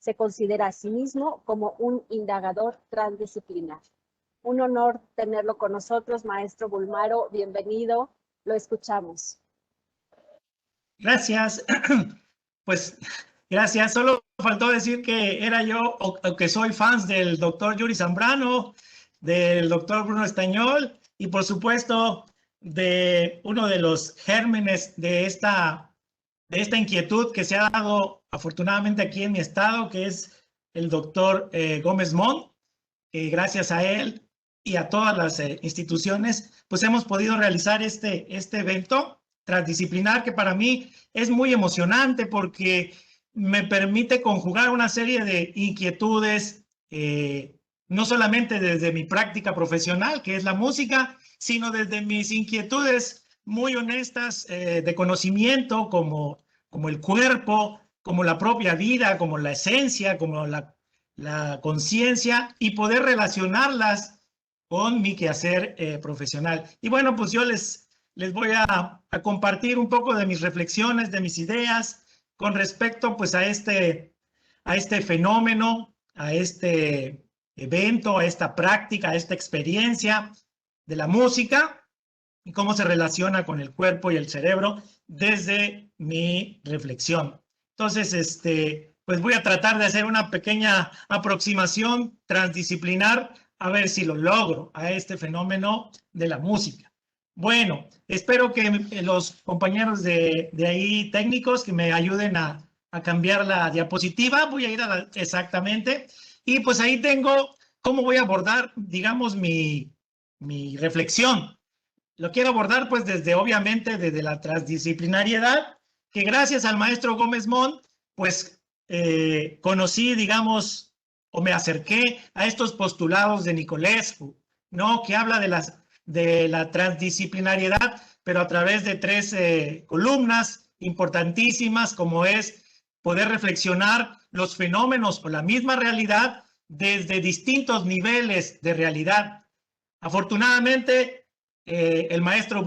Se considera a sí mismo como un indagador transdisciplinar. Un honor tenerlo con nosotros, maestro Bulmaro. Bienvenido. Lo escuchamos. Gracias. Pues gracias. Solo faltó decir que era yo o que soy fans del doctor Yuri Zambrano, del doctor Bruno Estañol y por supuesto de uno de los gérmenes de esta inquietud que se ha dado afortunadamente aquí en mi estado, que es el doctor Gómez Mont. Gracias a él y a todas las instituciones, pues hemos podido realizar este evento transdisciplinar que para mí es muy emocionante porque me permite conjugar una serie de inquietudes, no solamente desde mi práctica profesional, que es la música, sino desde mis inquietudes muy honestas de conocimiento, como el cuerpo, como la propia vida, como la esencia, como la conciencia, y poder relacionarlas con mi quehacer profesional. Y bueno, pues yo les voy a compartir un poco de mis reflexiones, de mis ideas con respecto pues a este fenómeno, a este evento, a esta práctica, a esta experiencia de la música y cómo se relaciona con el cuerpo y el cerebro desde mi reflexión. Entonces, pues voy a tratar de hacer una pequeña aproximación transdisciplinar a ver si lo logro a este fenómeno de la música. Bueno, espero que los compañeros de ahí técnicos que me ayuden a cambiar la diapositiva. Voy a ir exactamente. Y pues ahí tengo cómo voy a abordar, digamos, mi reflexión. Lo quiero abordar pues obviamente desde la transdisciplinariedad, que gracias al maestro Gómez Mont, pues conocí, digamos, o me acerqué a estos postulados de Nicolescu, ¿no? Que habla de la transdisciplinariedad, pero a través de tres columnas importantísimas, como es poder reflexionar los fenómenos o la misma realidad desde distintos niveles de realidad. Afortunadamente, el maestro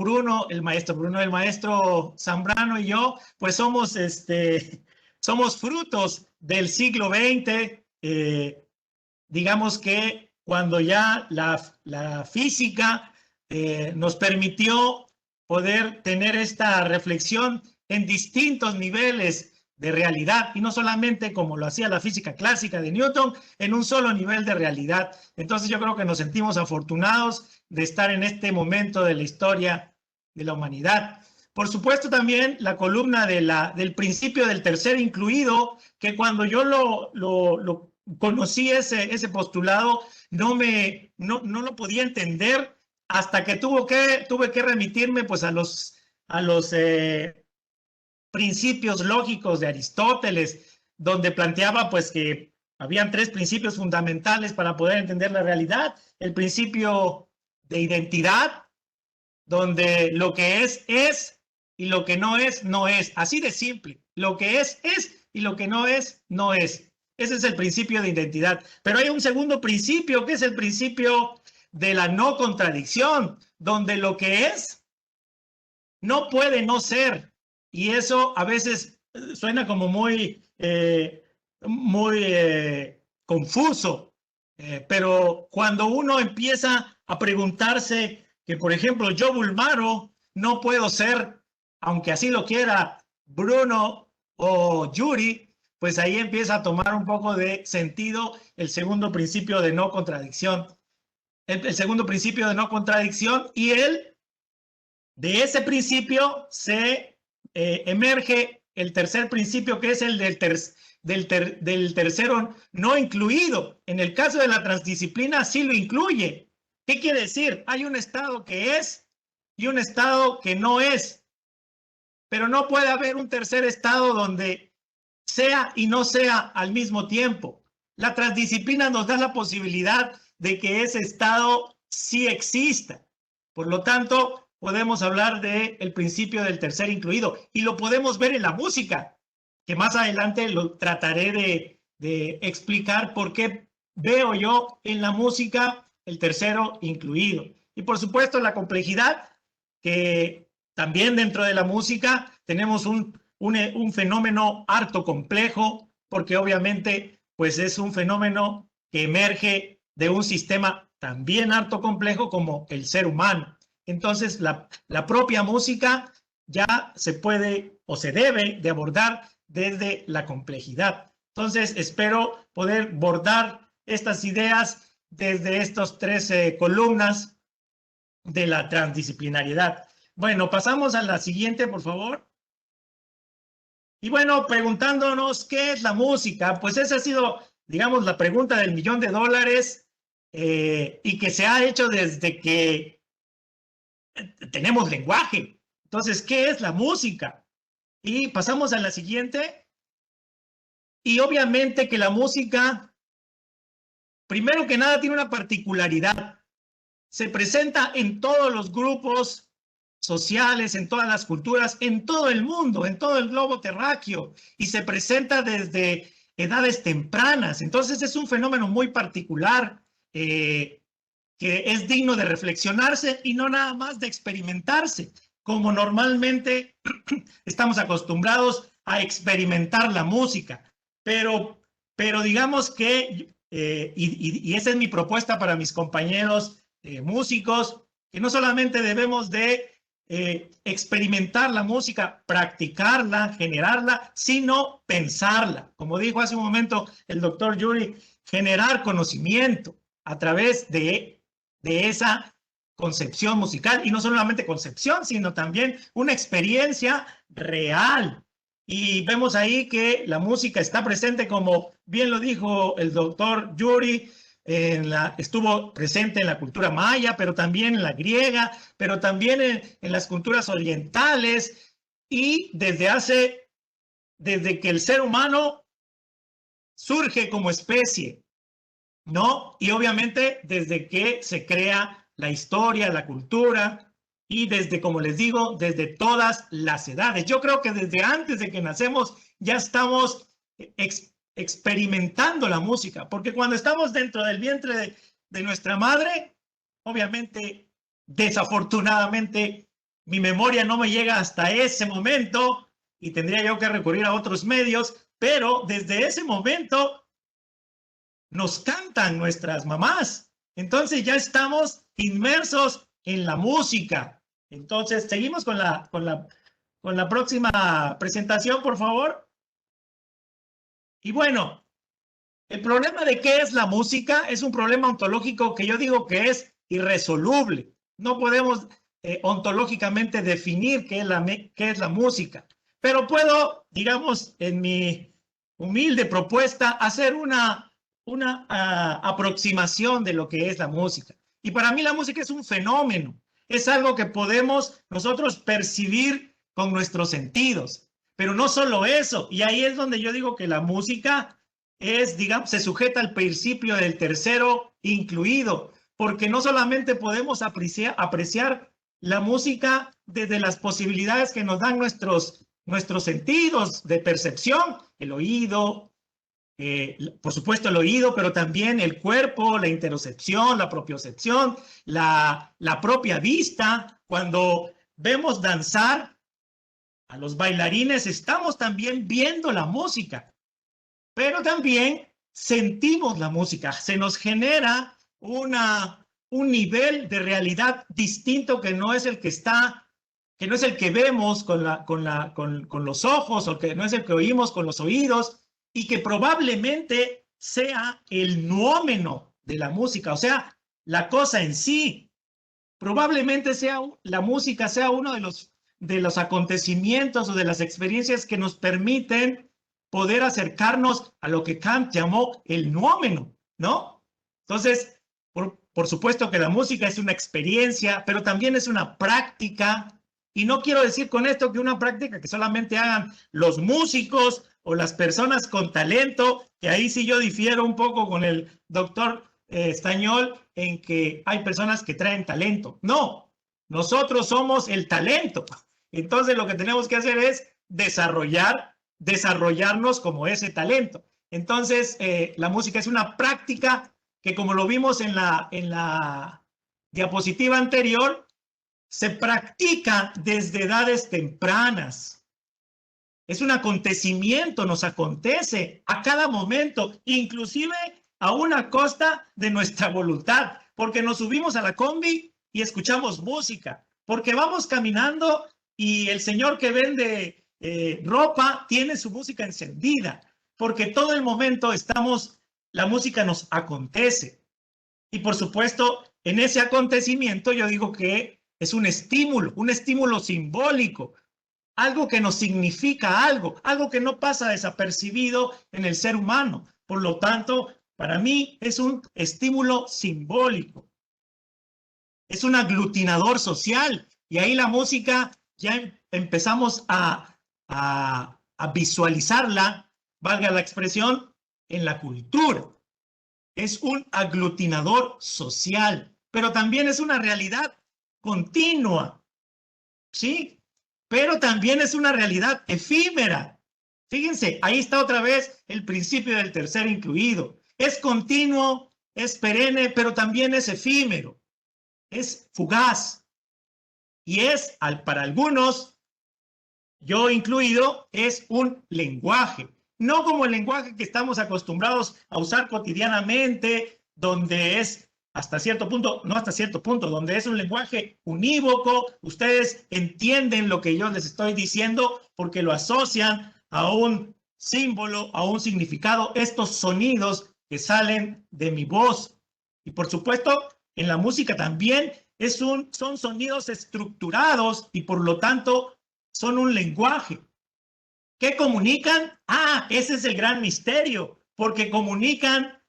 Zambrano y yo, pues somos frutos del siglo XX, digamos que cuando ya la física nos permitió poder tener esta reflexión en distintos niveles de realidad, y no solamente como lo hacía la física clásica de Newton, en un solo nivel de realidad. Entonces yo creo que nos sentimos afortunados de estar en este momento de la historia de la humanidad. Por supuesto también la columna del principio del tercer incluido, que cuando yo lo conocí ese postulado, no lo podía entender hasta que tuve que remitirme pues a los principios lógicos de Aristóteles, donde planteaba pues que habían tres principios fundamentales para poder entender la realidad. El principio de identidad, donde lo que es y lo que no es, no es. Así de simple. Lo que es y lo que no es, no es. Ese es el principio de identidad. Pero hay un segundo principio, que es el principio de la no contradicción, donde lo que es no puede no ser. Y eso a veces suena como muy confuso. Pero cuando uno empieza a preguntarse que, por ejemplo, yo Bulmaro no puedo ser, aunque así lo quiera, Bruno o Yuri, pues ahí empieza a tomar un poco de sentido el segundo principio de no contradicción. El segundo principio de no contradicción, y de ese principio se emerge el tercer principio, que es el del tercero no incluido. En el caso de la transdisciplina sí lo incluye. ¿Qué quiere decir? Hay un estado que es y un estado que no es. Pero no puede haber un tercer estado donde sea y no sea al mismo tiempo. La transdisciplina nos da la posibilidad de que ese estado sí exista. Por lo tanto, podemos hablar del principio del tercer incluido, y lo podemos ver en la música, que más adelante lo trataré de explicar por qué veo yo en la música el tercero incluido. Y por supuesto la complejidad, que también dentro de la música tenemos un fenómeno harto complejo, porque obviamente pues es un fenómeno que emerge de un sistema también harto complejo como el ser humano. Entonces, la propia música ya se puede o se debe de abordar desde la complejidad. Entonces, espero poder bordar estas ideas desde estas tres columnas de la transdisciplinariedad. Bueno, pasamos a la siguiente, por favor. Y bueno, preguntándonos qué es la música, pues esa ha sido, digamos, la pregunta del $1.000.000 y que se ha hecho desde que tenemos lenguaje. Entonces, ¿qué es la música? Y pasamos a la siguiente. Y obviamente que la música, primero que nada, tiene una particularidad. Se presenta en todos los grupos sociales, en todas las culturas, en todo el mundo, en todo el globo terráqueo, y se presenta desde edades tempranas. Entonces es un fenómeno muy particular que es digno de reflexionarse y no nada más de experimentarse, como normalmente estamos acostumbrados a experimentar la música. Pero digamos que, y esa es mi propuesta para mis compañeros músicos, que no solamente debemos de experimentar la música, practicarla, generarla, sino pensarla. Como dijo hace un momento el doctor Yuri, generar conocimiento a través de esa concepción musical, y no solamente concepción, sino también una experiencia real. Y vemos ahí que la música está presente, como bien lo dijo el doctor Yuri, estuvo presente en la cultura maya, pero también en la griega, pero también en las culturas orientales, y desde que el ser humano surge como especie, ¿no? Y obviamente desde que se crea la historia, la cultura, y desde, como les digo, desde todas las edades. Yo creo que desde antes de que nacemos ya estamos experimentando la música, porque cuando estamos dentro del vientre de nuestra madre, obviamente, desafortunadamente, mi memoria no me llega hasta ese momento y tendría yo que recurrir a otros medios, pero desde ese momento nos cantan nuestras mamás. Entonces ya estamos inmersos en la música. Entonces, seguimos con la próxima presentación, por favor. Y bueno, el problema de qué es la música es un problema ontológico que yo digo que es irresoluble. No podemos ontológicamente definir qué es la música, pero puedo, digamos, en mi humilde propuesta, hacer una aproximación de lo que es la música. Y para mí la música es un fenómeno, es algo que podemos nosotros percibir con nuestros sentidos. Pero no solo eso, y ahí es donde yo digo que la música es, digamos, se sujeta al principio del tercero incluido, porque no solamente podemos apreciar la música desde las posibilidades que nos dan nuestros sentidos de percepción, el oído, por supuesto el oído, pero también el cuerpo, la interocepción, la propiocepción, la propia vista. Cuando vemos danzar a los bailarines, estamos también viendo la música, pero también sentimos la música. Se nos genera un nivel de realidad distinto que no es el que vemos con los ojos, o que no es el que oímos con los oídos, y que probablemente sea el nuómeno de la música, o sea, la cosa en sí. Probablemente la música sea uno de los acontecimientos o de las experiencias que nos permiten poder acercarnos a lo que Kant llamó el nuómeno, ¿no? Entonces, por supuesto que la música es una experiencia, pero también es una práctica, y no quiero decir con esto que una práctica que solamente hagan los músicos o las personas con talento, que ahí sí yo difiero un poco con el doctor Estañol en que hay personas que traen talento. No, nosotros somos el talento. Entonces lo que tenemos que hacer es desarrollarnos como ese talento. Entonces la música es una práctica que, como lo vimos en la diapositiva anterior, se practica desde edades tempranas. Es un acontecimiento, nos acontece a cada momento, inclusive a una costa de nuestra voluntad, porque nos subimos a la combi y escuchamos música, porque vamos caminando y el señor que vende ropa tiene su música encendida, porque todo el momento la música nos acontece. Y por supuesto, en ese acontecimiento yo digo que es un estímulo simbólico, algo que nos significa algo que no pasa desapercibido en el ser humano. Por lo tanto, para mí es un estímulo simbólico. Es un aglutinador social. Y ahí la música ya empezamos a visualizarla, valga la expresión, en la cultura. Es un aglutinador social, pero también es una realidad continua, ¿sí? Pero también es una realidad efímera. Fíjense, ahí está otra vez el principio del tercer incluido. Es continuo, es perenne, pero también es efímero, es fugaz. Y para algunos, yo incluido, es un lenguaje. No como el lenguaje que estamos acostumbrados a usar cotidianamente, donde es hasta cierto punto, no hasta cierto punto, donde es un lenguaje unívoco. Ustedes entienden lo que yo les estoy diciendo porque lo asocian a un símbolo, a un significado, estos sonidos que salen de mi voz. Y por supuesto, en la música también son sonidos estructurados y por lo tanto son un lenguaje. ¿Qué comunican? Ese es el gran misterio, porque comunican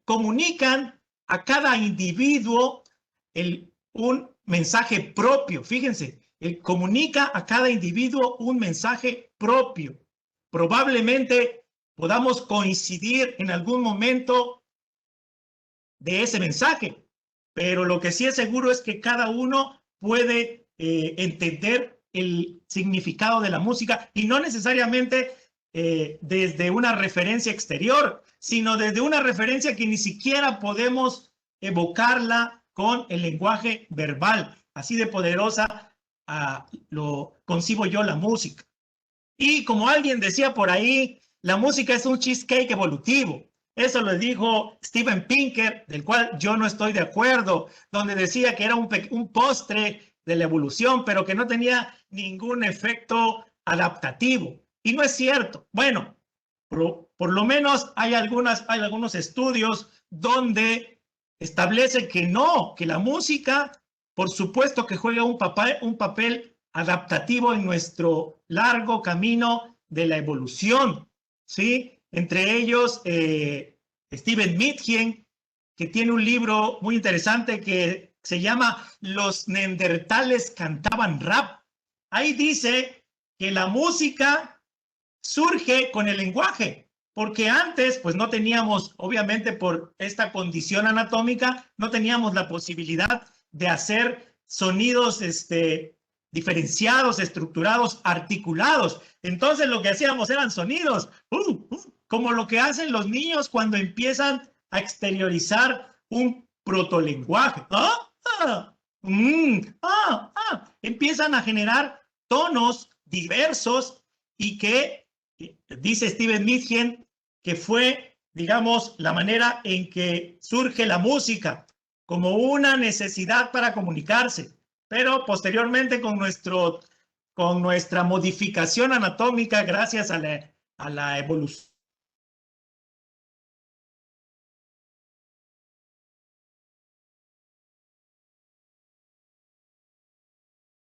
comunican a cada individuo un mensaje propio. Fíjense, comunica a cada individuo un mensaje propio. Probablemente podamos coincidir en algún momento de ese mensaje, pero lo que sí es seguro es que cada uno puede entender el significado de la música y no necesariamente desde una referencia exterior, sino desde una referencia que ni siquiera podemos evocarla con el lenguaje verbal. Así de poderosa lo concibo yo la música. Y como alguien decía por ahí, la música es un cheesecake evolutivo. Eso lo dijo Steven Pinker, del cual yo no estoy de acuerdo, donde decía que era un postre de la evolución, pero que no tenía ningún efecto adaptativo. Y no es cierto. Bueno, por lo menos hay algunos estudios donde establece que no, que la música, por supuesto que juega un papel adaptativo en nuestro largo camino de la evolución, ¿sí? Entre ellos, Steven Mitjen, que tiene un libro muy interesante que se llama Los neandertales cantaban rap. Ahí dice que la música surge con el lenguaje, porque antes pues no teníamos, obviamente por esta condición anatómica, no teníamos la posibilidad de hacer sonidos diferenciados, estructurados, articulados. Entonces lo que hacíamos eran sonidos, como lo que hacen los niños cuando empiezan a exteriorizar un protolenguaje. Empiezan a generar tonos diversos y que, dice Steven Mitjen, que fue, digamos, la manera en que surge la música como una necesidad para comunicarse, pero posteriormente con nuestra modificación anatómica gracias a la evolución.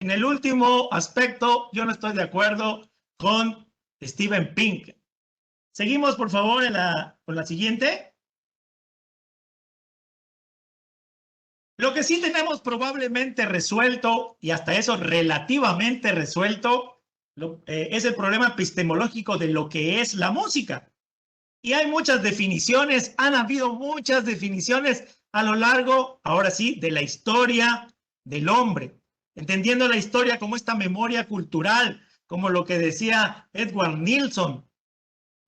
En el último aspecto, yo no estoy de acuerdo con Steven Pinker. Seguimos, por favor, con la siguiente. Lo que sí tenemos probablemente resuelto, y hasta eso relativamente resuelto, es el problema epistemológico de lo que es la música. Y hay muchas definiciones, han habido muchas definiciones a lo largo, ahora sí, de la historia del hombre. Entendiendo la historia como esta memoria cultural, como lo que decía Edward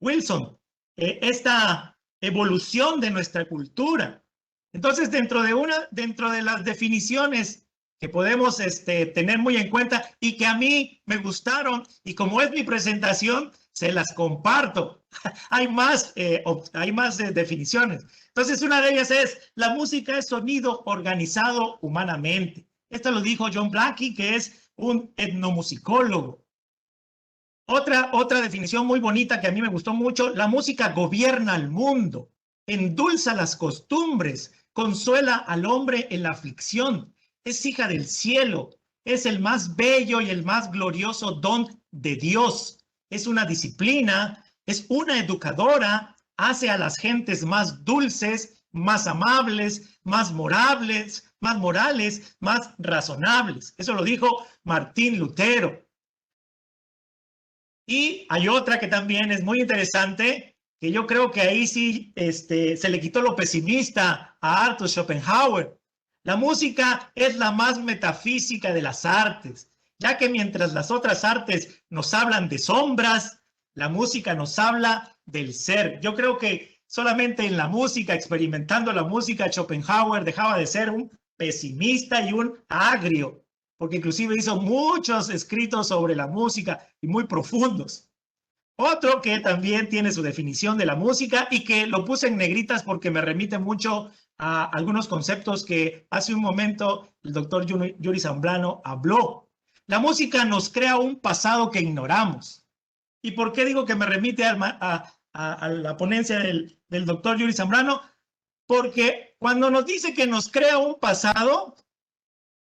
Wilson, esta evolución de nuestra cultura. Entonces, dentro de las definiciones que podemos tener muy en cuenta y que a mí me gustaron, y como es mi presentación, se las comparto. Hay más definiciones. Entonces, una de ellas es, la música es sonido organizado humanamente. Esto lo dijo John Blackie, que es un etnomusicólogo. Otra definición muy bonita que a mí me gustó mucho, la música gobierna al mundo, endulza las costumbres, consuela al hombre en la aflicción, es hija del cielo, es el más bello y el más glorioso don de Dios, es una disciplina, es una educadora, hace a las gentes más dulces, más amables, más morales, más razonables. Eso lo dijo Martín Lutero. Y hay otra que también es muy interesante, que yo creo que ahí sí se le quitó lo pesimista a Arthur Schopenhauer. La música es la más metafísica de las artes, ya que mientras las otras artes nos hablan de sombras, la música nos habla del ser. Yo creo que solamente en la música, experimentando la música, Schopenhauer dejaba de ser un pesimista y un agrio, porque inclusive hizo muchos escritos sobre la música y muy profundos. Otro que también tiene su definición de la música y que lo puse en negritas porque me remite mucho a algunos conceptos que hace un momento el doctor Yuri Zambrano habló. La música nos crea un pasado que ignoramos. ¿Y por qué digo que me remite a la ponencia del doctor Yuri Zambrano? Porque cuando nos dice que nos crea un pasado,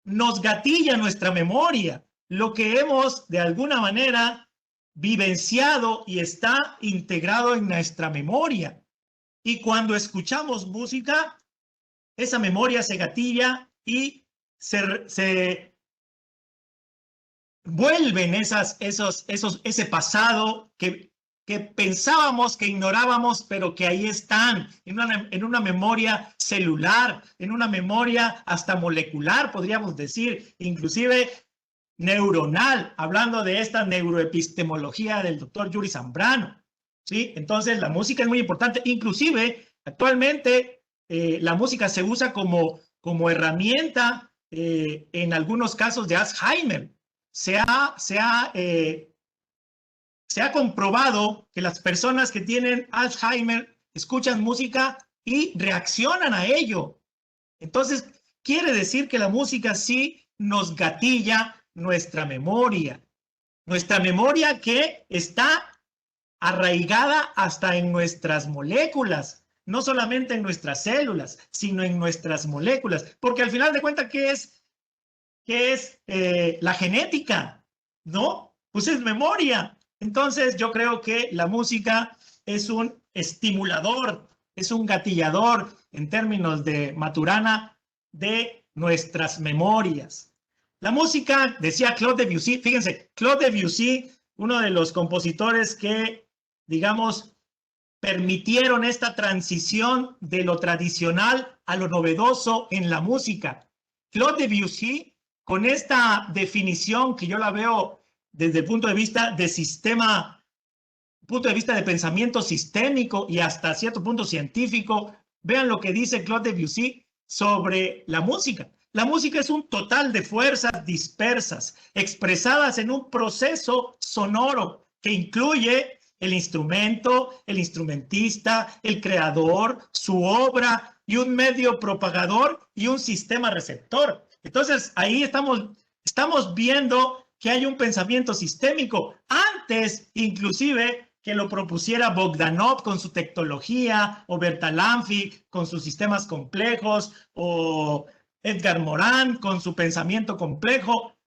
nos gatilla nuestra memoria, lo que hemos de alguna manera vivenciado y está integrado en nuestra memoria. Y cuando escuchamos música, esa memoria se gatilla y se vuelven ese pasado que pensábamos que ignorábamos, pero que ahí están, en una memoria celular, en una memoria hasta molecular, podríamos decir, inclusive neuronal, hablando de esta neuroepistemología del doctor Yuri Zambrano, ¿sí? Entonces, la música es muy importante, inclusive, actualmente, la música se usa como herramienta en algunos casos de Alzheimer. Se ha comprobado que las personas que tienen Alzheimer escuchan música y reaccionan a ello. Entonces, quiere decir que la música sí nos gatilla nuestra memoria que está arraigada hasta en nuestras moléculas, no solamente en nuestras células, sino en nuestras moléculas, porque al final de cuentas, ¿qué es la genética? ¿No? Pues es memoria. Entonces, yo creo que la música es un estimulador, es un gatillador, en términos de Maturana, de nuestras memorias. La música, decía Claude Debussy, fíjense, Claude Debussy, uno de los compositores que, digamos, permitieron esta transición de lo tradicional a lo novedoso en la música. Claude Debussy, con esta definición que yo la veo desde el punto de vista de sistema, punto de vista de pensamiento sistémico y hasta cierto punto científico, vean lo que dice Claude Debussy sobre la música. La música es un total de fuerzas dispersas, expresadas en un proceso sonoro que incluye el instrumento, el instrumentista, el creador, su obra y un medio propagador y un sistema receptor. Entonces, ahí estamos viendo que hay un pensamiento sistémico. Antes, inclusive, que lo propusiera Bogdanov con su tecnología, o Bertalanffy con sus sistemas complejos, o Edgar Morin con su pensamiento complejo,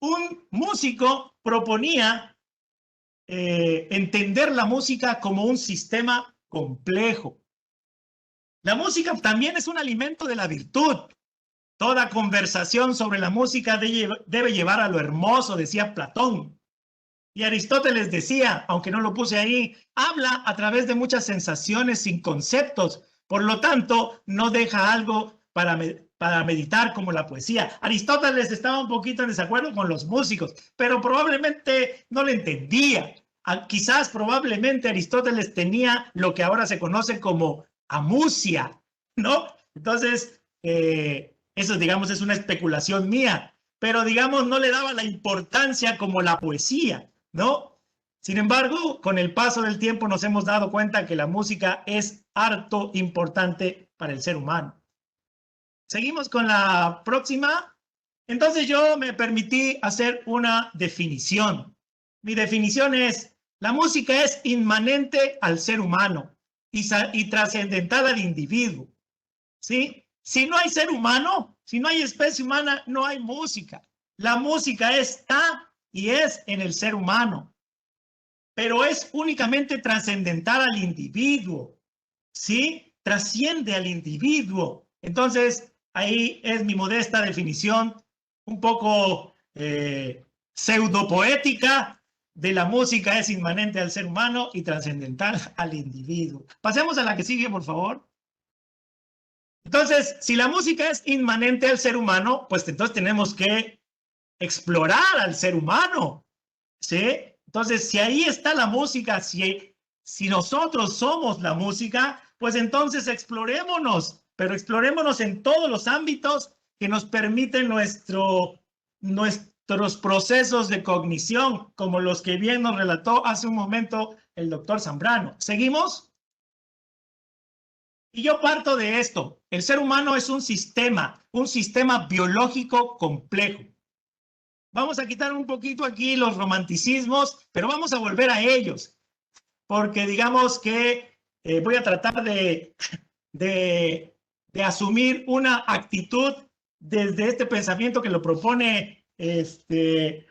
un músico proponía entender la música como un sistema complejo. La música también es un alimento de la virtud. Toda conversación sobre la música debe llevar a lo hermoso, decía Platón. Y Aristóteles decía, aunque no lo puse ahí, habla a través de muchas sensaciones sin conceptos. Por lo tanto, no deja algo para meditar como la poesía. Aristóteles estaba un poquito en desacuerdo con los músicos, pero probablemente no le entendía. Quizás probablemente Aristóteles tenía lo que ahora se conoce como amusia, ¿no? Entonces, Eso, digamos, es una especulación mía, pero, digamos, no le daba la importancia como la poesía, ¿no? Sin embargo, con el paso del tiempo nos hemos dado cuenta que la música es harto importante para el ser humano. Seguimos con la próxima. Entonces yo me permití hacer una definición. Mi definición es: la música es inmanente al ser humano y trascendental al individuo, ¿sí? Si no hay ser humano, si no hay especie humana, no hay música. La música está y es en el ser humano, pero es únicamente trascendental al individuo, ¿sí? Trasciende al individuo. Entonces, ahí es mi modesta definición, un poco pseudopoética, de la música es inmanente al ser humano y trascendental al individuo. Pasemos a la que sigue, por favor. Entonces, si la música es inmanente al ser humano, pues entonces tenemos que explorar al ser humano, ¿sí? Entonces, si ahí está la música, si nosotros somos la música, pues entonces explorémonos, pero explorémonos en todos los ámbitos que nos permiten nuestros procesos de cognición, como los que bien nos relató hace un momento el doctor Zambrano. ¿Seguimos? Y yo parto de esto. El ser humano es un sistema biológico complejo. Vamos a quitar un poquito aquí los romanticismos, pero vamos a volver a ellos, porque digamos que voy a tratar de asumir una actitud desde este pensamiento que lo propone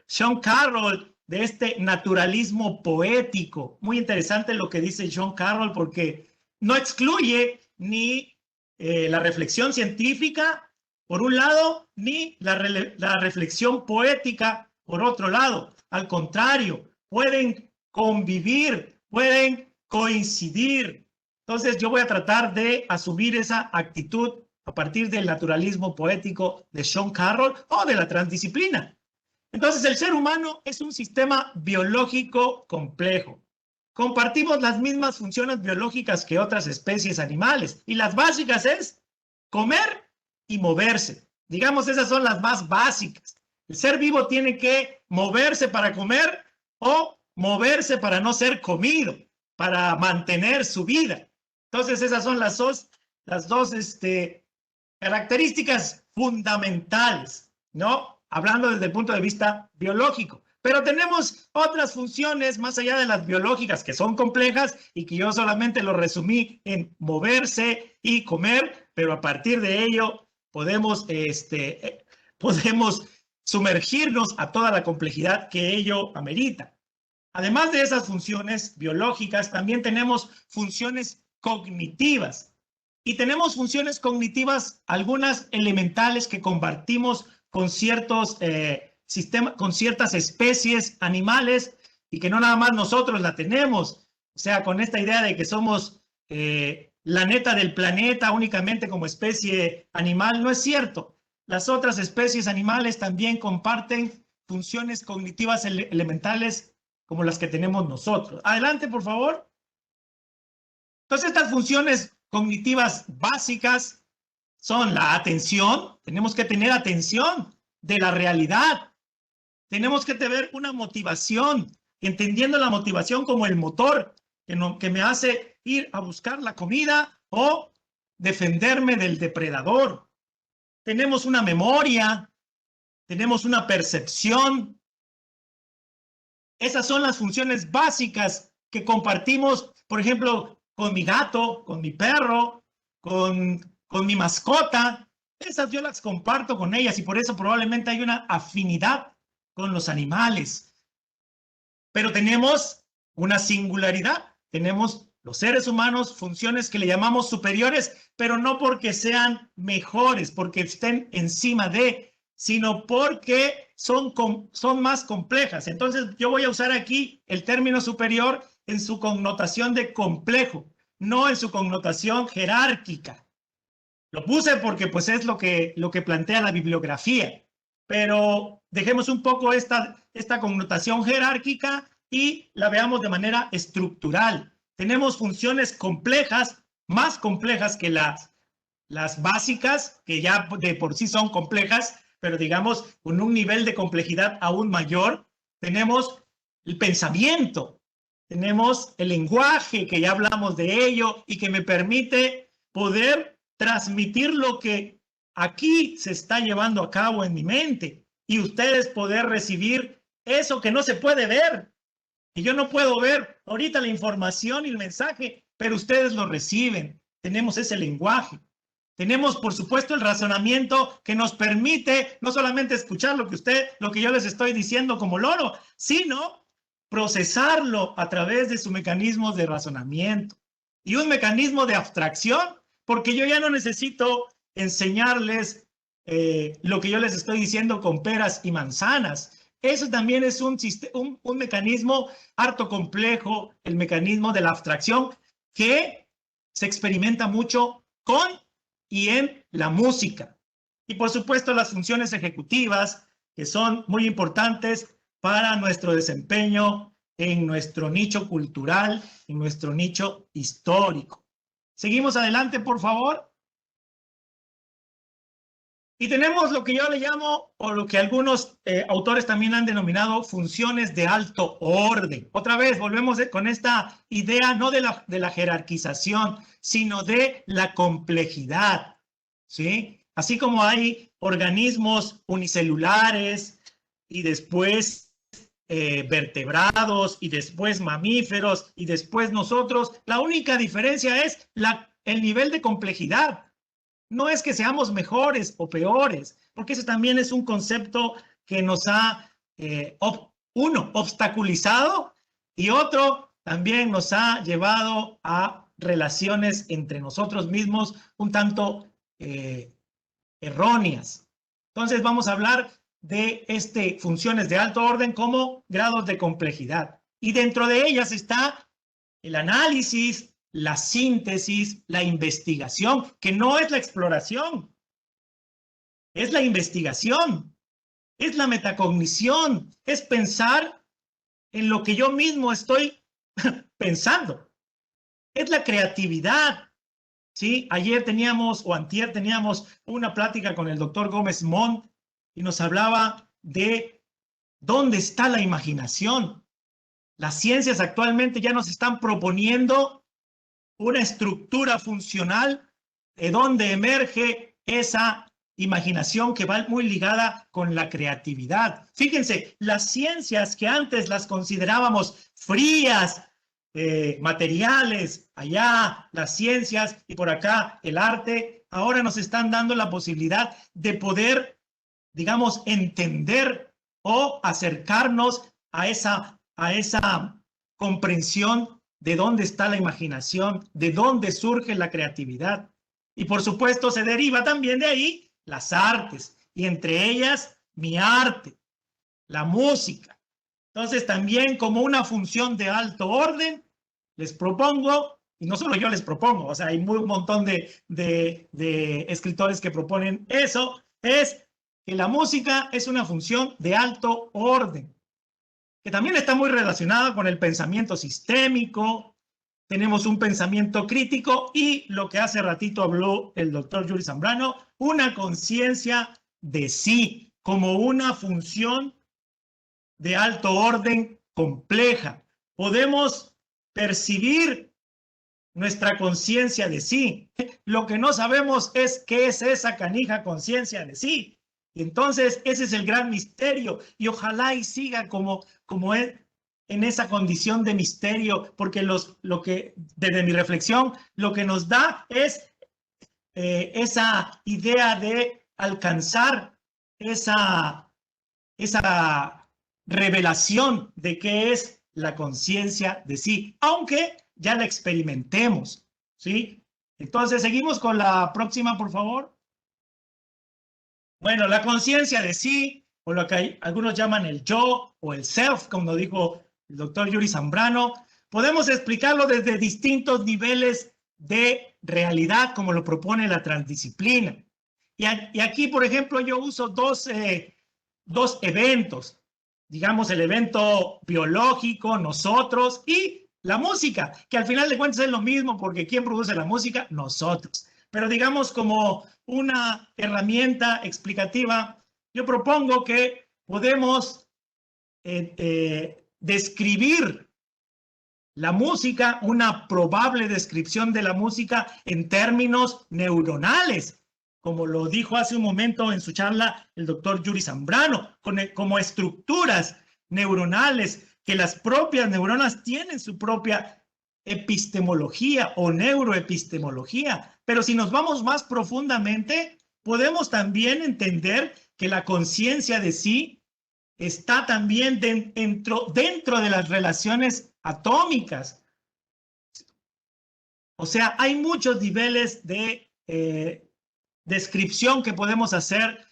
Sean Carroll, de este naturalismo poético. Muy interesante lo que dice Sean Carroll, porque no excluye ni la reflexión científica, por un lado, ni la reflexión poética, por otro lado. Al contrario, pueden convivir, pueden coincidir. Entonces, yo voy a tratar de asumir esa actitud a partir del naturalismo poético de Sean Carroll o de la transdisciplina. Entonces, el ser humano es un sistema biológico complejo. Compartimos las mismas funciones biológicas que otras especies animales, y las básicas es comer y moverse. Digamos, esas son las más básicas. El ser vivo tiene que moverse para comer o moverse para no ser comido, para mantener su vida. Entonces, esas son las dos características fundamentales, ¿no? Hablando desde el punto de vista biológico. Pero tenemos otras funciones más allá de las biológicas que son complejas y que yo solamente lo resumí en moverse y comer, pero a partir de ello podemos sumergirnos a toda la complejidad que ello amerita. Además de esas funciones biológicas, también tenemos funciones cognitivas. Y tenemos funciones cognitivas, algunas elementales, que compartimos con ciertos con ciertas especies animales, y que no nada más nosotros la tenemos. O sea, con esta idea de que somos la neta del planeta únicamente como especie animal, no es cierto. Las otras especies animales también comparten funciones cognitivas elementales como las que tenemos nosotros. Adelante, por favor. Entonces, estas funciones cognitivas básicas son la atención. Tenemos que tener atención de la realidad. Tenemos que tener una motivación, entendiendo la motivación como el motor que me hace ir a buscar la comida o defenderme del depredador. Tenemos una memoria, tenemos una percepción. Esas son las funciones básicas que compartimos, por ejemplo, con mi gato, con mi perro, con mi mascota. Esas yo las comparto con ellas, y por eso probablemente hay una afinidad con los animales. Pero tenemos una singularidad. Tenemos los seres humanos funciones que le llamamos superiores, pero no porque sean mejores, porque estén encima de, sino porque son más complejas. Entonces yo voy a usar aquí el término superior en su connotación de complejo, no en su connotación jerárquica. Lo puse porque pues es lo que plantea la bibliografía, pero dejemos un poco esta connotación jerárquica y la veamos de manera estructural. Tenemos funciones complejas, más complejas que las básicas, que ya de por sí son complejas, pero digamos con un nivel de complejidad aún mayor. Tenemos el pensamiento, tenemos el lenguaje, que ya hablamos de ello, y que me permite poder transmitir lo que aquí se está llevando a cabo en mi mente, y ustedes poder recibir eso que no se puede ver. Y yo no puedo ver ahorita la información y el mensaje, pero ustedes lo reciben. Tenemos ese lenguaje. Tenemos, por supuesto, el razonamiento que nos permite no solamente escuchar lo que yo les estoy diciendo como loro, sino procesarlo a través de sus mecanismos de razonamiento y un mecanismo de abstracción, porque yo ya no necesito enseñarles lo que yo les estoy diciendo con peras y manzanas. Eso también es un mecanismo harto complejo, el mecanismo de la abstracción, que se experimenta mucho con y en la música. Y por supuesto las funciones ejecutivas, que son muy importantes para nuestro desempeño en nuestro nicho cultural, en nuestro nicho histórico. Seguimos adelante, por favor. Y tenemos lo que yo le llamo, o lo que algunos autores también han denominado, funciones de alto orden. Otra vez, volvemos con esta idea no de la jerarquización, sino de la complejidad, ¿sí? Así como hay organismos unicelulares y después vertebrados y después mamíferos y después nosotros, la única diferencia es el nivel de complejidad. No es que seamos mejores o peores, porque eso también es un concepto que nos ha, uno, obstaculizado, y otro, también nos ha llevado a relaciones entre nosotros mismos un tanto erróneas. Entonces vamos a hablar de funciones de alto orden como grados de complejidad. Y dentro de ellas está el análisis, la síntesis, la investigación, que no es la exploración, es la investigación, es la metacognición, es pensar en lo que yo mismo estoy pensando, es la creatividad, ¿sí? Ayer teníamos, o antier teníamos una plática con el doctor Gómez Montt y nos hablaba de dónde está la imaginación. Las ciencias actualmente ya nos están proponiendo una estructura funcional de donde emerge esa imaginación que va muy ligada con la creatividad. Fíjense, las ciencias que antes las considerábamos frías, materiales, allá las ciencias y por acá el arte, ahora nos están dando la posibilidad de poder, digamos, entender o acercarnos a esa comprensión de dónde está la imaginación, de dónde surge la creatividad. Y por supuesto se deriva también de ahí las artes, y entre ellas mi arte, la música. Entonces también como una función de alto orden, les propongo, y no solo yo les propongo, o sea, hay un montón de escritores que proponen eso, es que la música es una función de alto orden, que también está muy relacionada con el pensamiento sistémico. Tenemos un pensamiento crítico y lo que hace ratito habló el doctor Yuri Zambrano, una conciencia de sí como una función de alto orden compleja. Podemos percibir nuestra conciencia de sí. Lo que no sabemos es qué es esa canija conciencia de sí. Y entonces ese es el gran misterio, y ojalá y siga como es en esa condición de misterio, porque lo que desde mi reflexión lo que nos da es esa idea de alcanzar esa revelación de qué es la conciencia de sí, aunque ya la experimentemos, ¿sí? Entonces seguimos con la próxima, por favor. Bueno, la conciencia de sí, o lo que algunos llaman el yo o el self, como dijo el doctor Yuri Zambrano, podemos explicarlo desde distintos niveles de realidad, como lo propone la transdisciplina. Y aquí, por ejemplo, yo uso dos eventos, digamos el evento biológico, nosotros, y la música, que al final de cuentas es lo mismo, porque ¿quién produce la música? Nosotros. pero digamos como una herramienta explicativa, yo propongo que podemos describir la música, una probable descripción de la música en términos neuronales, como lo dijo hace un momento en su charla el doctor Yuri Zambrano, como estructuras neuronales, que las propias neuronas tienen su propia epistemología o neuroepistemología. Pero si nos vamos más profundamente, podemos también entender que la conciencia de sí está también dentro de las relaciones atómicas. O sea, hay muchos niveles de descripción que podemos hacer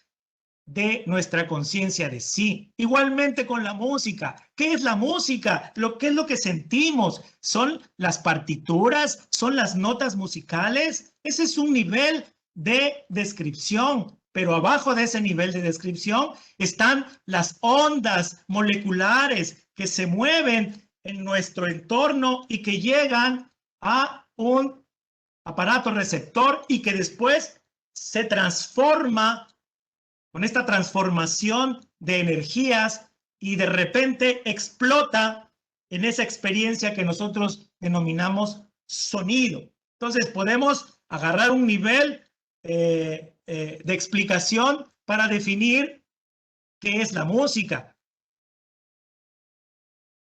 de nuestra conciencia de sí. Igualmente con la música. ¿Qué es la música? ¿Qué es lo que sentimos? ¿Son las partituras? ¿Son las notas musicales? Ese es un nivel de descripción, pero abajo de ese nivel de descripción están las ondas moleculares que se mueven en nuestro entorno y que llegan a un aparato receptor y que después se transforma con esta transformación de energías y de repente explota en esa experiencia que nosotros denominamos sonido. Entonces podemos agarrar un nivel de explicación para definir qué es la música.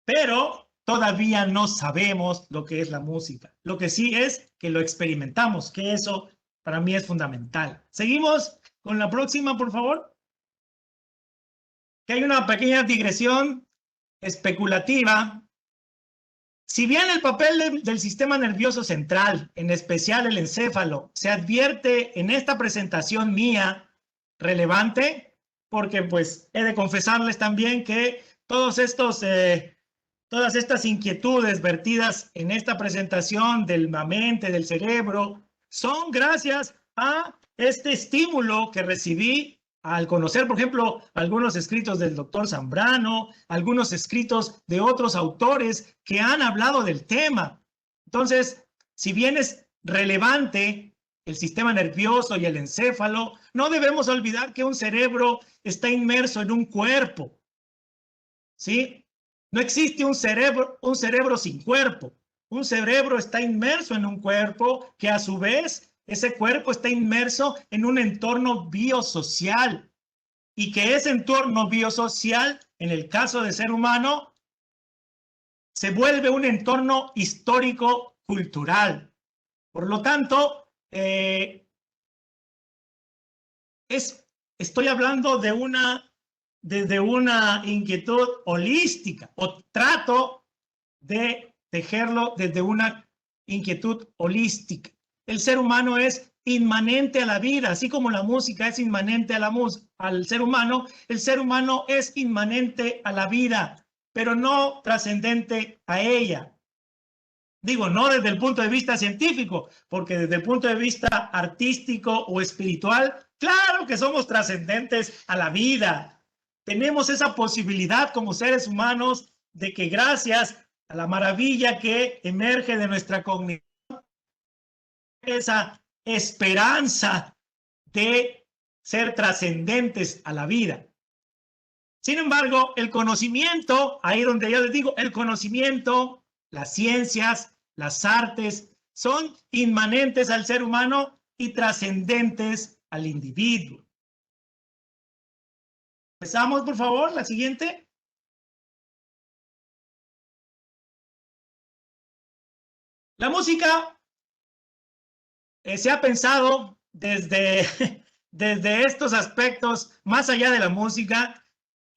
Pero todavía no sabemos lo que es la música. Lo que sí es que lo experimentamos, que eso para mí es fundamental. Seguimos con la próxima, por favor. Que hay una pequeña digresión especulativa. Si bien el papel del sistema nervioso central, en especial el encéfalo, se advierte en esta presentación mía relevante, porque pues he de confesarles también que todas estas inquietudes vertidas en esta presentación de la mente, del cerebro, son gracias a este estímulo que recibí al conocer, por ejemplo, algunos escritos del doctor Zambrano, algunos escritos de otros autores que han hablado del tema. Entonces, si bien es relevante el sistema nervioso y el encéfalo, no debemos olvidar que un cerebro está inmerso en un cuerpo, ¿sí? No existe un cerebro sin cuerpo. Un cerebro está inmerso en un cuerpo que a su vez ese cuerpo está inmerso en un entorno biosocial y que ese entorno biosocial, en el caso del ser humano, se vuelve un entorno histórico-cultural. Por lo tanto, estoy hablando desde una inquietud holística, o trato de tejerlo desde una inquietud holística. El ser humano es inmanente a la vida, así como la música es inmanente al ser humano, el ser humano es inmanente a la vida, pero no trascendente a ella. Digo, no desde el punto de vista científico, porque desde el punto de vista artístico o espiritual, claro que somos trascendentes a la vida. Tenemos esa posibilidad como seres humanos de que gracias a la maravilla que emerge de nuestra cognición, esa esperanza de ser trascendentes a la vida. Sin embargo, el conocimiento, ahí donde yo les digo, el conocimiento, las ciencias, las artes, son inmanentes al ser humano y trascendentes al individuo. Empezamos, por favor, la siguiente. La música se ha pensado desde estos aspectos, más allá de la música,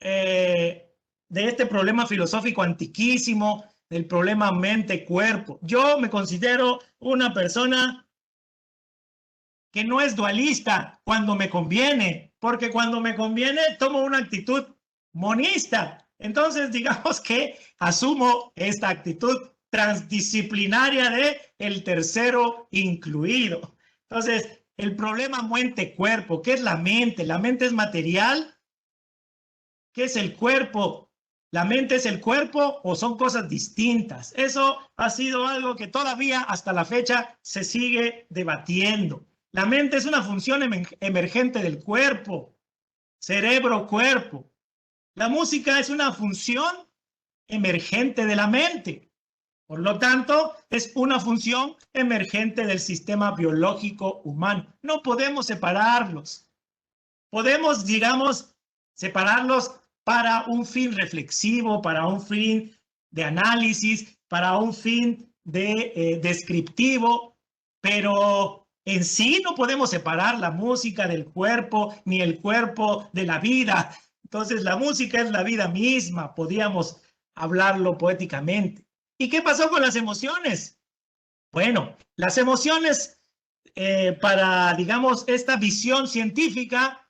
de este problema filosófico antiquísimo, del problema mente-cuerpo. Yo me considero una persona que no es dualista cuando me conviene, porque cuando me conviene tomo una actitud monista. Entonces, digamos que asumo esta actitud transdisciplinaria de el tercero incluido. Entonces, el problema mente-cuerpo, ¿qué es la mente? ¿La mente es material? ¿Qué es el cuerpo? ¿La mente es el cuerpo o son cosas distintas? Eso ha sido algo que todavía hasta la fecha se sigue debatiendo. La mente es una función emergente del cuerpo, cerebro-cuerpo. La música es una función emergente de la mente. Por lo tanto, es una función emergente del sistema biológico humano. No podemos separarlos. Podemos, digamos, separarlos para un fin reflexivo, para un fin de análisis, para un fin descriptivo, pero en sí no podemos separar la música del cuerpo, ni el cuerpo de la vida. Entonces, la música es la vida misma, podríamos hablarlo poéticamente. ¿Y qué pasó con las emociones? Bueno, las emociones, para, digamos, esta visión científica,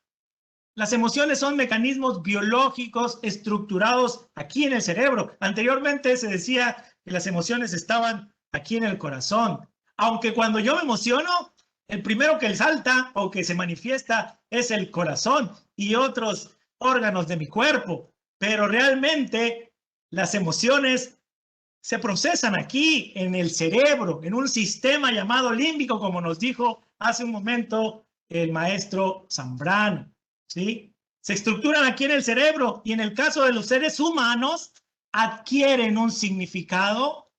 las emociones son mecanismos biológicos estructurados aquí en el cerebro. Anteriormente se decía que las emociones estaban aquí en el corazón. Aunque cuando yo me emociono, el primero que salta o que se manifiesta es el corazón y otros órganos de mi cuerpo. Pero realmente las emociones se procesan aquí en el cerebro, en un sistema llamado límbico, como nos dijo hace un momento el maestro Zambrano, ¿sí? Se estructuran aquí en el cerebro y en el caso de los seres humanos adquieren un significado.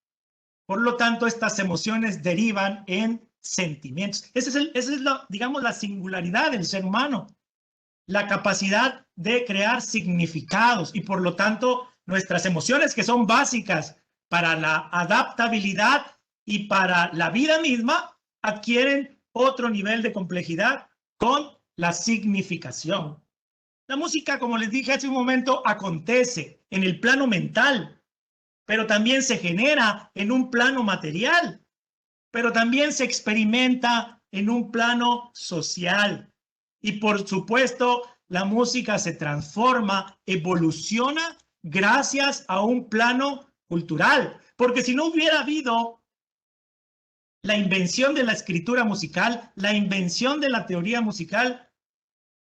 Por lo tanto, estas emociones derivan en sentimientos. Esa es digamos, la singularidad del ser humano, la capacidad de crear significados y por lo tanto nuestras emociones, que son básicas para la adaptabilidad y para la vida misma, adquieren otro nivel de complejidad con la significación. La música, como les dije hace un momento, acontece en el plano mental, pero también se genera en un plano material, pero también se experimenta en un plano social. Y por supuesto, la música se transforma, evoluciona gracias a un plano cultural, porque si no hubiera habido la invención de la escritura musical, la invención de la teoría musical,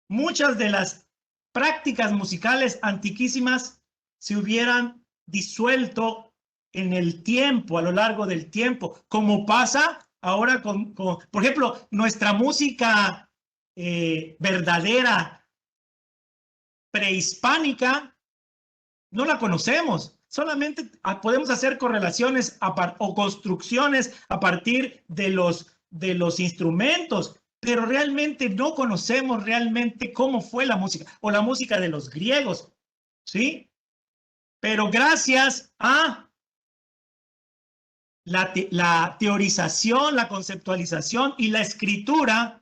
muchas de las prácticas musicales antiquísimas se hubieran disuelto en el tiempo, a lo largo del tiempo, como pasa ahora por ejemplo, nuestra música verdadera, prehispánica, no la conocemos. Solamente podemos hacer correlaciones o construcciones a partir de los instrumentos, pero realmente no conocemos realmente cómo fue la música, o la música de los griegos, ¿sí? Pero gracias a la teorización, la conceptualización y la escritura,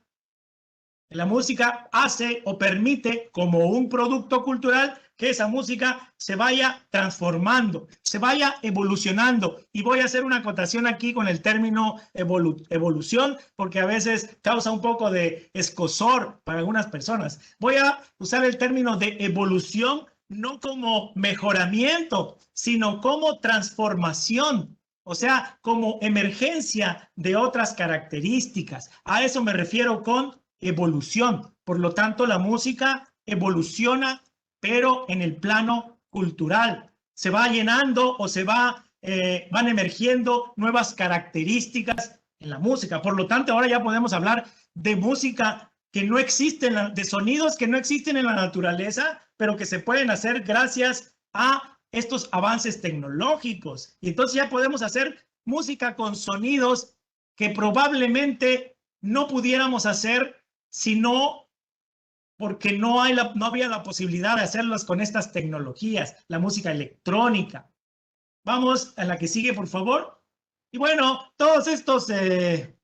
la música hace o permite como un producto cultural que esa música se vaya transformando, se vaya evolucionando. Y voy a hacer una acotación aquí con el término evolución, porque a veces causa un poco de escozor para algunas personas. Voy a usar el término de evolución no como mejoramiento, sino como transformación. O sea, como emergencia de otras características. A eso me refiero con evolución. Por lo tanto, la música evoluciona, pero en el plano cultural. Se va llenando o van emergiendo nuevas características en la música. Por lo tanto, ahora ya podemos hablar de música que no existe, de sonidos que no existen en la naturaleza, pero que se pueden hacer gracias a estos avances tecnológicos. Y entonces ya podemos hacer música con sonidos que probablemente no pudiéramos hacer si no, porque no había la posibilidad de hacerlos con estas tecnologías, la música electrónica. Vamos a la que sigue, por favor. Y bueno, todos estos, la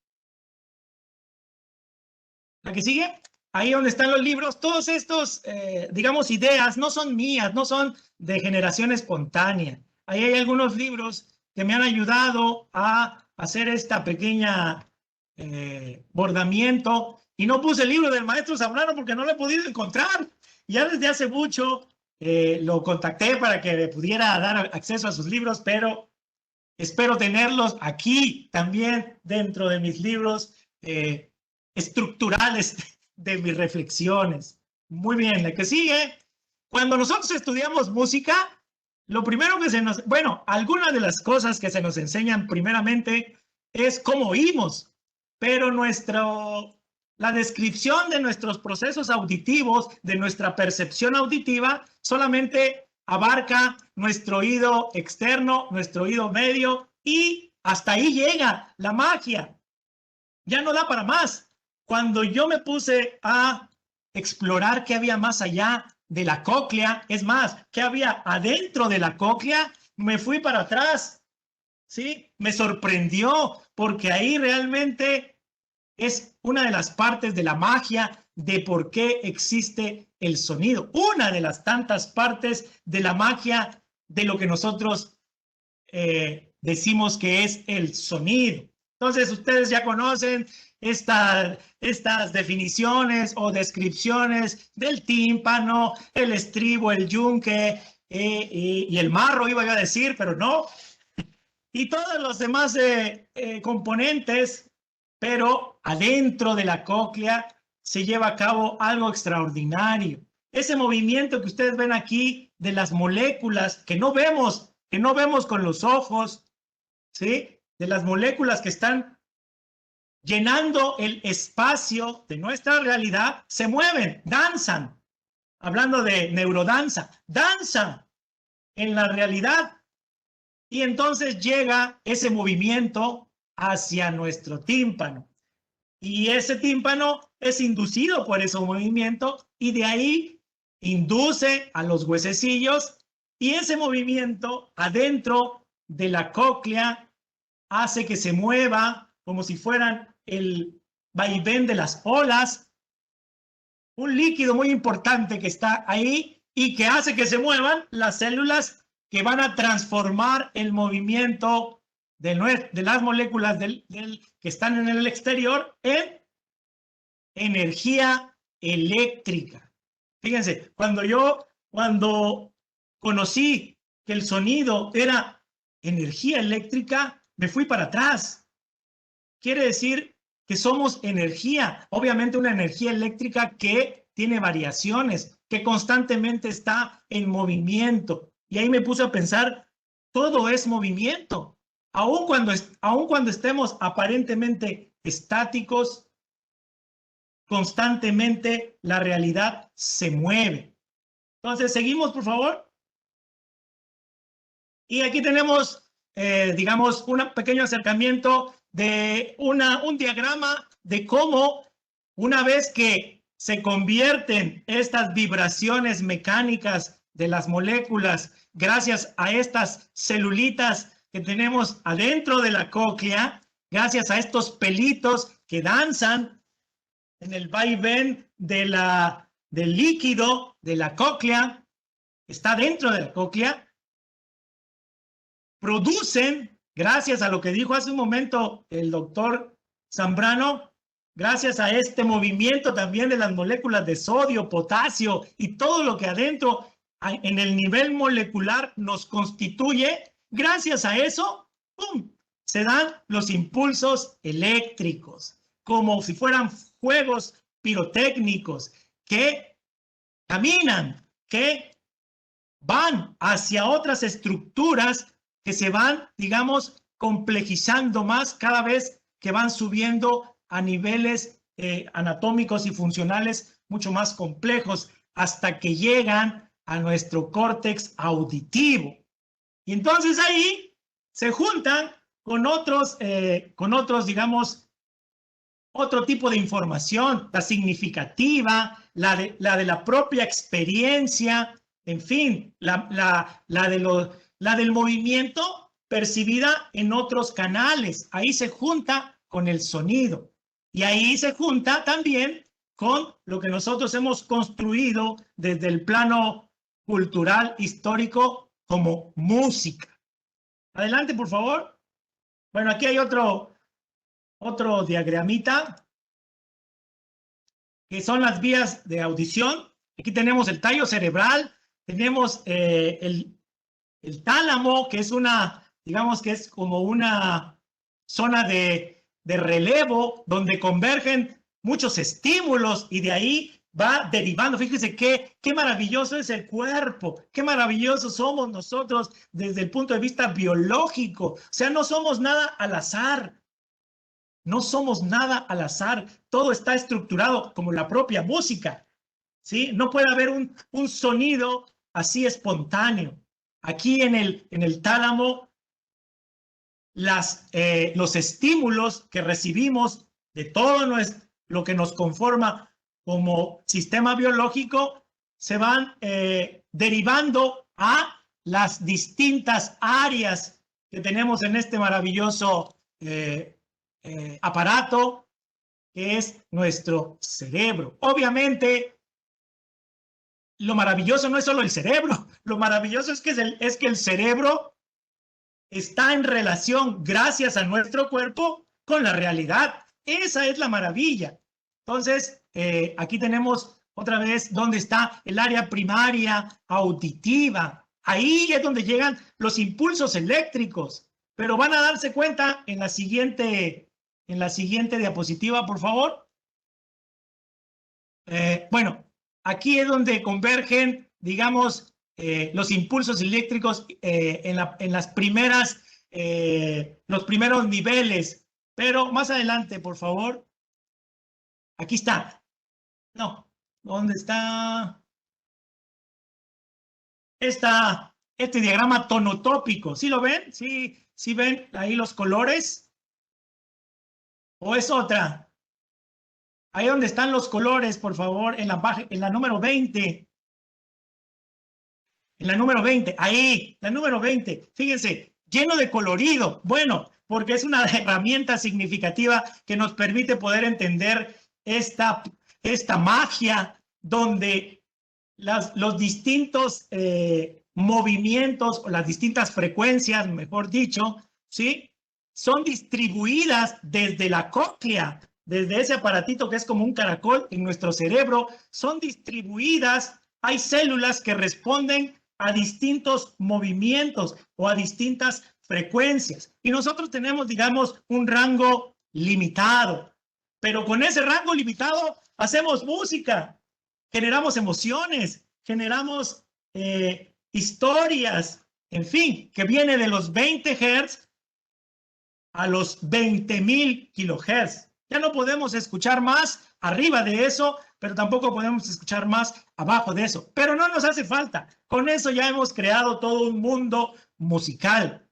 que sigue, ahí donde están los libros, todos estos, digamos, ideas no son mías, no son de generación espontánea. Ahí hay algunos libros que me han ayudado a hacer esta pequeña bordamiento. Y no puse el libro del maestro Zambrano porque no lo he podido encontrar. Ya desde hace mucho lo contacté para que le pudiera dar acceso a sus libros, pero espero tenerlos aquí también dentro de mis libros estructurales de mis reflexiones. Muy bien, la que sigue. Cuando nosotros estudiamos música, lo primero que algunas de las cosas que se nos enseñan primeramente es cómo oímos, pero nuestro la descripción de nuestros procesos auditivos, de nuestra percepción auditiva, solamente abarca nuestro oído externo, nuestro oído medio, y hasta ahí llega la magia. Ya no da para más. Cuando yo me puse a explorar qué había más allá de la cóclea, es más, qué había adentro de la cóclea, me fui para atrás, ¿sí? Me sorprendió, porque ahí realmente es una de las partes de la magia de por qué existe el sonido. Una de las tantas partes de la magia de lo que nosotros decimos que es el sonido. Entonces, ustedes ya conocen estas definiciones o descripciones del tímpano, el estribo, el yunque y el marro, iba yo a decir, pero no. Y todos los demás componentes, pero adentro de la cóclea se lleva a cabo algo extraordinario. Ese movimiento que ustedes ven aquí de las moléculas que no vemos con los ojos, ¿sí? De las moléculas que están llenando el espacio de nuestra realidad, se mueven, danzan. Hablando de neurodanza, danzan en la realidad. Y entonces llega ese movimiento hacia nuestro tímpano. Y ese tímpano es inducido por ese movimiento y de ahí induce a los huesecillos, y ese movimiento adentro de la cóclea hace que se mueva como si fueran el vaivén de las olas, un líquido muy importante que está ahí y que hace que se muevan las células que van a transformar el movimiento de las moléculas que están en el exterior en energía eléctrica. Fíjense, cuando conocí que el sonido era energía eléctrica, me fui para atrás. Quiere decir que somos energía, obviamente una energía eléctrica que tiene variaciones, que constantemente está en movimiento. Y ahí me puse a pensar, todo es movimiento. Aun cuando estemos aparentemente estáticos, constantemente la realidad se mueve. Entonces, seguimos, por favor. Y aquí tenemos, digamos, un pequeño acercamiento de un diagrama de cómo una vez que se convierten estas vibraciones mecánicas de las moléculas gracias a estas celulitas que tenemos adentro de la cóclea, gracias a estos pelitos que danzan en el vaivén del líquido de la cóclea, está dentro de la cóclea, producen, gracias a lo que dijo hace un momento el doctor Zambrano, gracias a este movimiento también de las moléculas de sodio, potasio y todo lo que adentro en el nivel molecular nos constituye, gracias a eso, ¡pum!, se dan los impulsos eléctricos, como si fueran fuegos pirotécnicos que caminan, que van hacia otras estructuras que se van, digamos, complejizando más cada vez que van subiendo a niveles anatómicos y funcionales mucho más complejos, hasta que llegan a nuestro córtex auditivo. Y entonces ahí se juntan con otros, digamos, otro tipo de información, la significativa, la de la propia experiencia, en fin, la del movimiento percibida en otros canales. Ahí se junta con el sonido. Y ahí se junta también con lo que nosotros hemos construido desde el plano cultural, histórico, como música. Adelante, por favor. Bueno, aquí hay otro diagramita, que son las vías de audición. Aquí tenemos el tallo cerebral, tenemos el tálamo, que es digamos que es como una zona de relevo donde convergen muchos estímulos y de ahí va derivando. Fíjense qué maravilloso es el cuerpo, qué maravillosos somos nosotros desde el punto de vista biológico. O sea, no somos nada al azar. No somos nada al azar, todo está estructurado como la propia música, ¿sí? No puede haber un sonido así espontáneo. Aquí en el tálamo, los estímulos que recibimos de todo lo que nos conforma como sistema biológico se van derivando a las distintas áreas que tenemos en este maravilloso aparato que es nuestro cerebro. Obviamente, lo maravilloso no es solo el cerebro, lo maravilloso es que el cerebro está en relación, gracias a nuestro cuerpo, con la realidad. Esa es la maravilla. Entonces, aquí tenemos otra vez donde está el área primaria auditiva. Ahí es donde llegan los impulsos eléctricos. Pero van a darse cuenta en la siguiente diapositiva, por favor. Bueno, aquí es donde convergen, digamos, los impulsos eléctricos en las primeras, los primeros niveles. Pero más adelante, por favor. Aquí está. No, ¿dónde está? Este diagrama tonotópico. ¿Sí lo ven? ¿Sí ven ahí los colores? ¿O es otra? Ahí donde están los colores, por favor, en la número 20. En la número 20, ahí, la número 20. Fíjense, lleno de colorido. Bueno, porque es una herramienta significativa que nos permite poder entender esta magia donde los distintos movimientos o las distintas frecuencias, mejor dicho, ¿sí? Son distribuidas desde la cóclea, desde ese aparatito que es como un caracol en nuestro cerebro, son distribuidas, hay células que responden a distintos movimientos o a distintas frecuencias. Y nosotros tenemos, digamos, un rango limitado, pero con ese rango limitado hacemos música, generamos emociones, generamos historias, en fin, que viene de los 20 Hz a los 20.000 kHz. Ya no podemos escuchar más arriba de eso, pero tampoco podemos escuchar más abajo de eso. Pero no nos hace falta. Con eso ya hemos creado todo un mundo musical.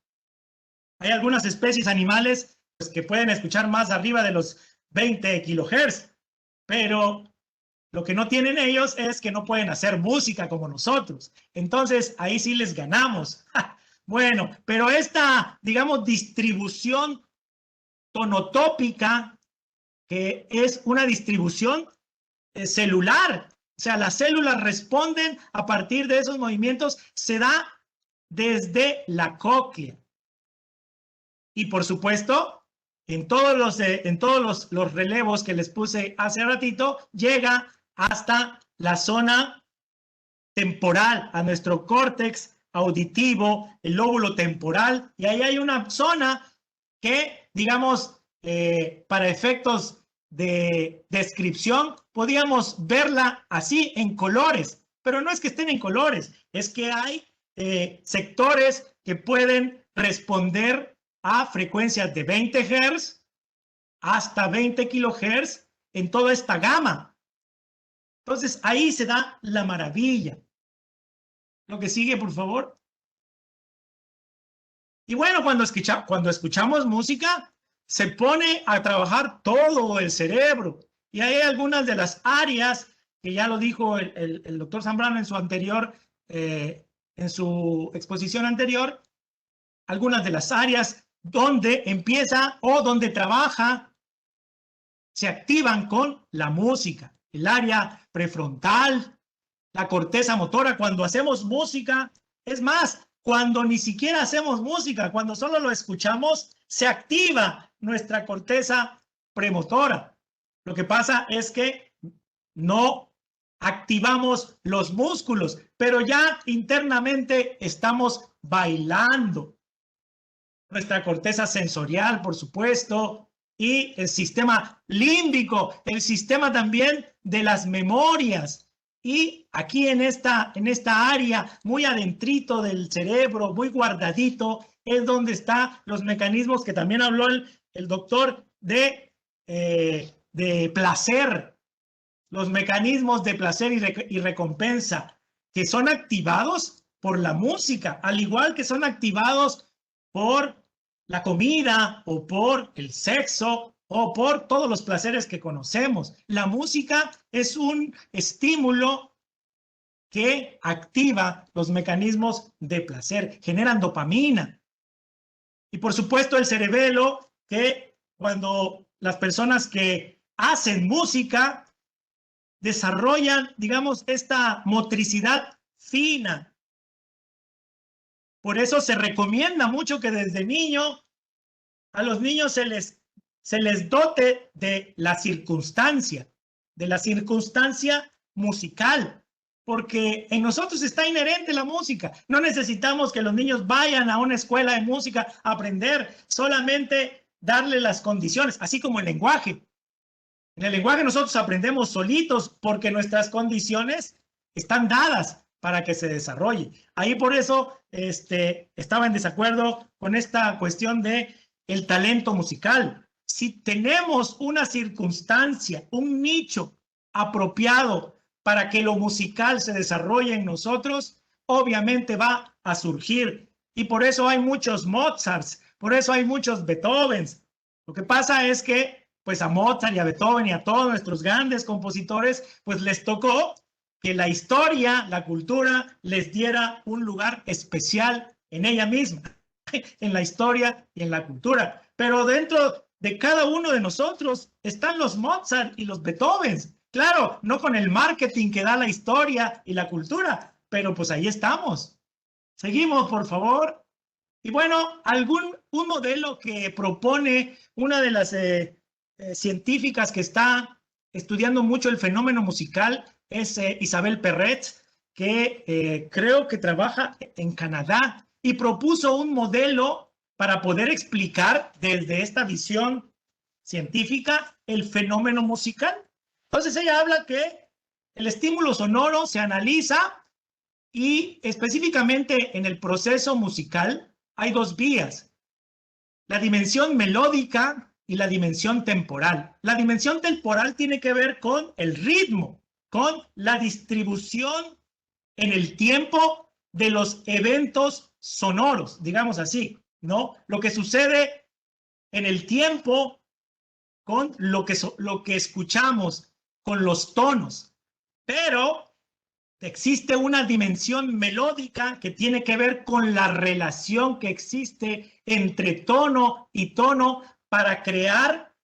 Hay algunas especies animales pues, que pueden escuchar más arriba de los 20 kHz, pero lo que no tienen ellos es que no pueden hacer música como nosotros. Entonces, ahí sí les ganamos. Bueno, pero esta, digamos, distribución tonotópica, que es una distribución celular, o sea, las células responden a partir de esos movimientos, se da desde la cóclea. Y por supuesto, en todos los relevos que les puse hace ratito, llega hasta la zona temporal, a nuestro córtex auditivo, el lóbulo temporal, y ahí hay una zona que, digamos, para efectos de descripción, podíamos verla así en colores, pero no es que estén en colores, es que hay sectores que pueden responder a frecuencias de 20 Hz hasta 20 kHz en toda esta gama. Entonces, ahí se da la maravilla. Lo que sigue, por favor. Y bueno, cuando escuchamos música, se pone a trabajar todo el cerebro. Y hay algunas de las áreas, que ya lo dijo el doctor Zambrano en su exposición anterior, algunas de las áreas donde empieza o donde trabaja, se activan con la música. El área prefrontal, la corteza motora, cuando hacemos música, es más, cuando ni siquiera hacemos música, cuando solo lo escuchamos, se activa nuestra corteza premotora. Lo que pasa es que no activamos los músculos, pero ya internamente estamos bailando. Nuestra corteza sensorial, por supuesto, y el sistema límbico, el sistema también de las memorias. Y aquí en esta área, muy adentrito del cerebro, muy guardadito, es donde están los mecanismos que también habló el doctor de placer, los mecanismos de placer y recompensa, que son activados por la música, al igual que son activados por la comida o por el sexo o por todos los placeres que conocemos. La música es un estímulo que activa los mecanismos de placer, generan dopamina. Y por supuesto el cerebelo, que cuando las personas que hacen música desarrollan, digamos, esta motricidad fina. Por eso se recomienda mucho que desde niño a los niños se les dote de la circunstancia musical, porque en nosotros está inherente la música. No necesitamos que los niños vayan a una escuela de música a aprender, solamente darle las condiciones, así como el lenguaje. En el lenguaje nosotros aprendemos solitos porque nuestras condiciones están dadas para que se desarrolle. Ahí por eso estaba en desacuerdo con esta cuestión de el talento musical. Si tenemos una circunstancia, un nicho apropiado para que lo musical se desarrolle en nosotros, obviamente va a surgir. Y por eso hay muchos Mozarts, por eso hay muchos Beethovens. Lo que pasa es que pues a Mozart y a Beethoven y a todos nuestros grandes compositores, pues les tocó que la historia, la cultura, les diera un lugar especial en ella misma, en la historia y en la cultura. Pero dentro de cada uno de nosotros están los Mozart y los Beethovens. Claro, no con el marketing que da la historia y la cultura, pero pues ahí estamos. Seguimos, por favor. Y bueno, un modelo que propone una de las científicas que está estudiando mucho el fenómeno musical es Isabel Perret, que creo que trabaja en Canadá y propuso un modelo para poder explicar desde esta visión científica el fenómeno musical. Entonces ella habla que el estímulo sonoro se analiza y específicamente en el proceso musical hay dos vías: la dimensión melódica y la dimensión temporal. La dimensión temporal tiene que ver con el ritmo, con la distribución en el tiempo de los eventos sonoros, digamos así, ¿no? Lo que sucede en el tiempo con lo que escuchamos, con los tonos. Pero existe una dimensión melódica que tiene que ver con la relación que existe entre tono y tono para crear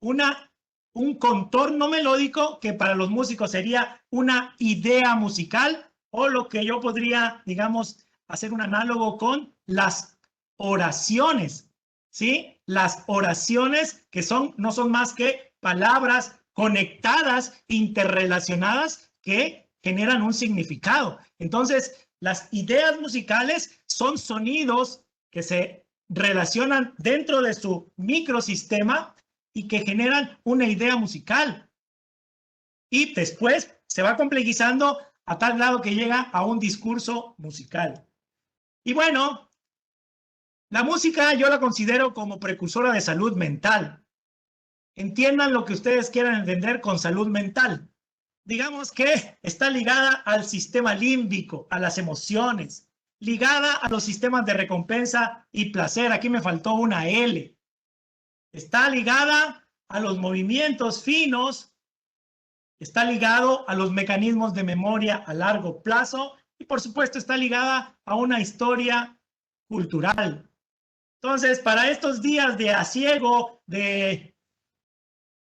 un contorno melódico que para los músicos sería una idea musical, o lo que yo podría, digamos, hacer un análogo con las oraciones, ¿sí? Las oraciones que no son más que palabras conectadas, interrelacionadas, que generan un significado. Entonces, las ideas musicales son sonidos que se relacionan dentro de su microsistema y que generan una idea musical. Y después se va complejizando a tal grado que llega a un discurso musical. Y bueno, la música yo la considero como precursora de salud mental. Entiendan lo que ustedes quieran entender con salud mental. Digamos que está ligada al sistema límbico, a las emociones, ligada a los sistemas de recompensa y placer. Aquí me faltó una L. Está ligada a los movimientos finos, está ligado a los mecanismos de memoria a largo plazo y por supuesto está ligada a una historia cultural. Entonces, para estos días de asiego, de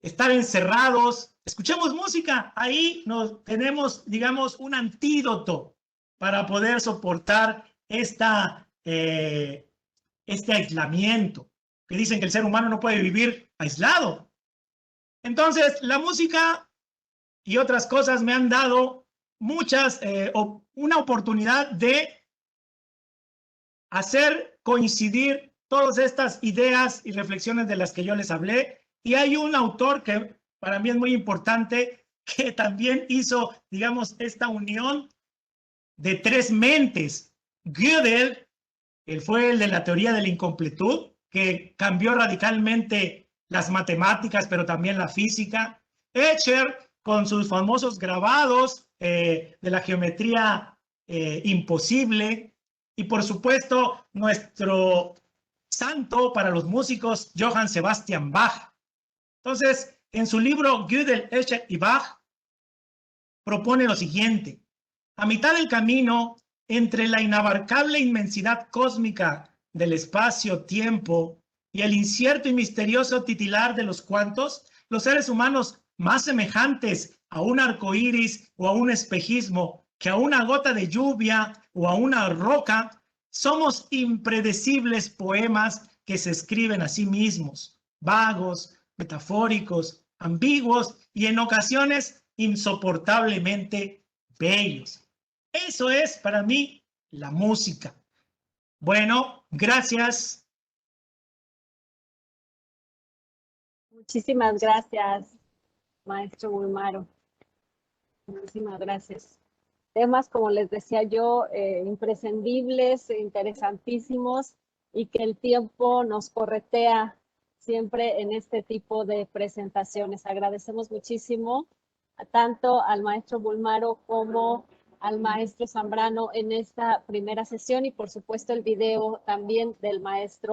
estar encerrados, escuchemos música. Ahí tenemos, digamos, un antídoto para poder soportar este aislamiento, que dicen que el ser humano no puede vivir aislado. Entonces, la música y otras cosas me han dado una oportunidad de hacer coincidir todas estas ideas y reflexiones de las que yo les hablé. Y hay un autor que para mí es muy importante, que también hizo, digamos, esta unión de tres mentes. Gödel, él fue el de la teoría de la incompletud, que cambió radicalmente las matemáticas, pero también la física. Escher, con sus famosos grabados de la geometría imposible. Y por supuesto, nuestro santo para los músicos, Johann Sebastian Bach. Entonces, en su libro Gödel, Escher y Bach, propone lo siguiente: a mitad del camino entre la inabarcable inmensidad cósmica del espacio-tiempo y el incierto y misterioso titilar de los cuantos, los seres humanos más semejantes a un arco iris o a un espejismo que a una gota de lluvia o a una roca, somos impredecibles poemas que se escriben a sí mismos, vagos, metafóricos, ambiguos y en ocasiones insoportablemente bellos. Eso es para mí la música. Bueno, gracias. Muchísimas gracias, maestro Bulmaro. Muchísimas gracias. Temas, como les decía yo, imprescindibles, interesantísimos, y que el tiempo nos corretea siempre en este tipo de presentaciones. Agradecemos muchísimo tanto al maestro Bulmaro como al maestro Zambrano en esta primera sesión, y por supuesto el video también del maestro